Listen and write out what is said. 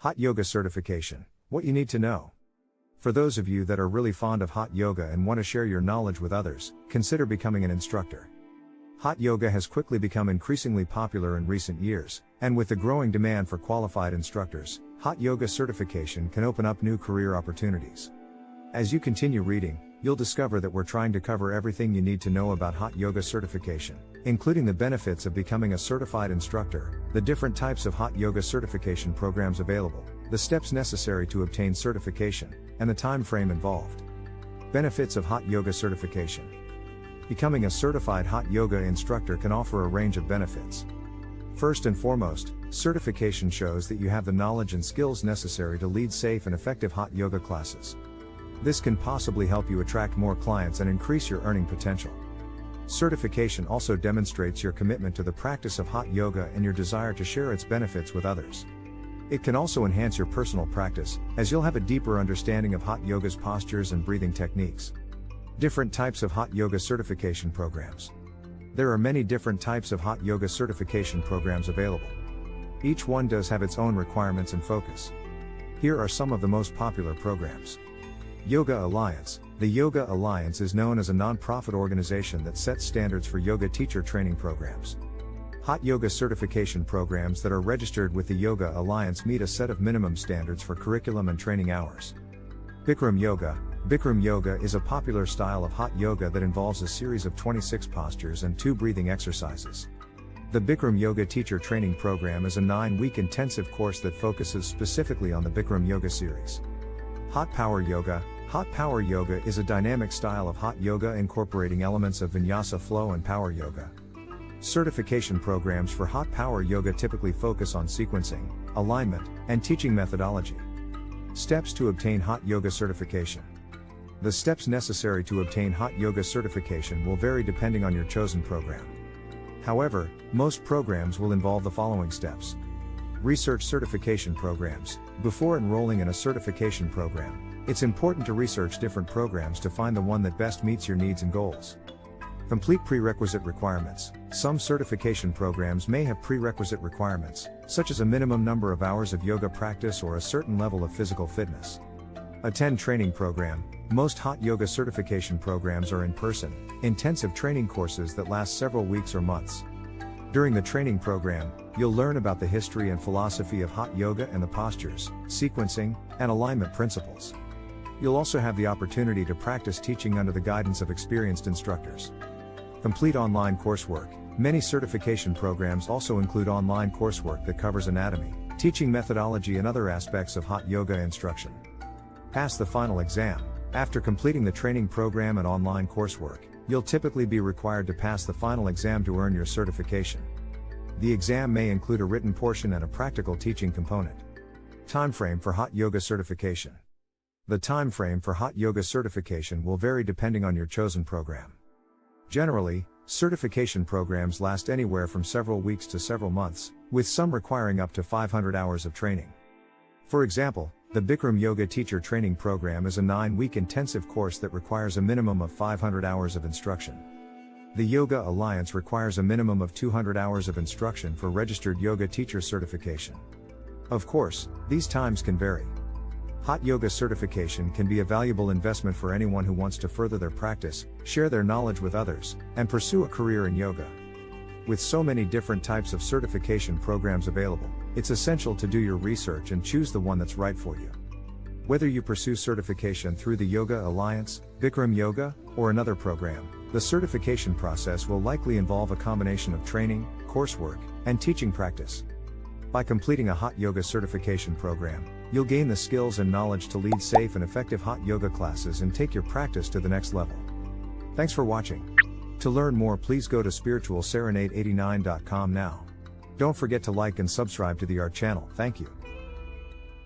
Hot Yoga Certification. What you need to know. For those of you that are really fond of hot yoga and want to share your knowledge with others, consider becoming an instructor. Hot yoga has quickly become increasingly popular in recent years, and with the growing demand for qualified instructors, hot yoga certification can open up new career opportunities. As you continue reading, you'll discover that we're trying to cover everything you need to know about hot yoga certification, including the benefits of becoming a certified instructor, the different types of hot yoga certification programs available, the steps necessary to obtain certification, and the time frame involved. Benefits of hot yoga certification. Becoming a certified hot yoga instructor can offer a range of benefits. First and foremost, certification shows that you have the knowledge and skills necessary to lead safe and effective hot yoga classes. This can possibly help you attract more clients and increase your earning potential. Certification also demonstrates your commitment to the practice of hot yoga and your desire to share its benefits with others. It can also enhance your personal practice, as you'll have a deeper understanding of hot yoga's postures and breathing techniques. Different types of hot yoga certification programs. There are many different types of hot yoga certification programs available. Each one does have its own requirements and focus. Here are some of the most popular programs. Yoga Alliance. The Yoga Alliance is known as a non-profit organization that sets standards for yoga teacher training programs. Hot yoga certification programs that are registered with the Yoga Alliance meet a set of minimum standards for curriculum and training hours. Bikram Yoga. Bikram Yoga is a popular style of hot yoga that involves a series of 26 postures and 2 breathing exercises. The Bikram Yoga Teacher Training Program is a 9-week intensive course that focuses specifically on the Bikram Yoga series. Hot Power Yoga. Hot Power Yoga is a dynamic style of hot yoga incorporating elements of vinyasa flow and power yoga. Certification programs for hot power yoga typically focus on sequencing, alignment, and teaching methodology. Steps to obtain hot yoga certification. The steps necessary to obtain hot yoga certification will vary depending on your chosen program. However, most programs will involve the following steps. Research certification programs. Before enrolling in a certification program, it's important to research different programs to find the one that best meets your needs and goals. Complete prerequisite requirements. Some certification programs may have prerequisite requirements, such as a minimum number of hours of yoga practice or a certain level of physical fitness. Attend training program. Most hot yoga certification programs are in-person, intensive training courses that last several weeks or months. During the training program, you'll learn about the history and philosophy of hot yoga and the postures, sequencing, and alignment principles. You'll also have the opportunity to practice teaching under the guidance of experienced instructors. Complete online coursework. Many certification programs also include online coursework that covers anatomy, teaching methodology and other aspects of hot yoga instruction. Pass the final exam. After completing the training program and online coursework, you'll typically be required to pass the final exam to earn your certification. The exam may include a written portion and a practical teaching component. Time frame for hot yoga certification. The time frame for hot yoga certification will vary depending on your chosen program. Generally, certification programs last anywhere from several weeks to several months, with some requiring up to 500 hours of training. For example, the Bikram Yoga Teacher Training Program is a 9-week intensive course that requires a minimum of 500 hours of instruction. The Yoga Alliance requires a minimum of 200 hours of instruction for registered yoga teacher certification. Of course, these times can vary. Hot yoga certification can be a valuable investment for anyone who wants to further their practice, share their knowledge with others, and pursue a career in yoga. With so many different types of certification programs available, it's essential to do your research and choose the one that's right for you. Whether you pursue certification through the Yoga Alliance, Bikram Yoga, or another program, the certification process will likely involve a combination of training, coursework, and teaching practice. By completing a hot yoga certification program, you'll gain the skills and knowledge to lead safe and effective hot yoga classes and take your practice to the next level. Thanks for watching. To learn more, please go to spiritualserenade89.com now. Don't forget to like and subscribe to our channel. Thank you.